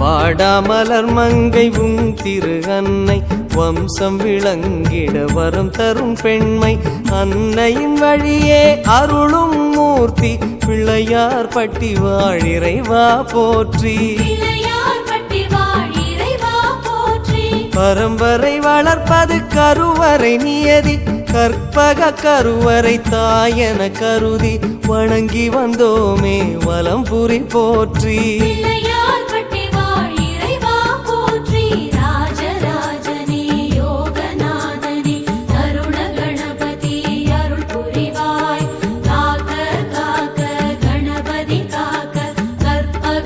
வாடாமலர் மங்கை உன் திரு அன்னை வம்சம் விளங்கிட வரம் தரும் பெண்மை அன்னையின் வழியே அருளும் மூர்த்தி பிள்ளையார் பட்டி வாழிறைவா போற்றி பரம்பரை வளர்ப்பது கருவறை நியதி கற்பக கருவறை தாயன கருதி வணங்கி வந்தோமே வலம்புரி போற்றி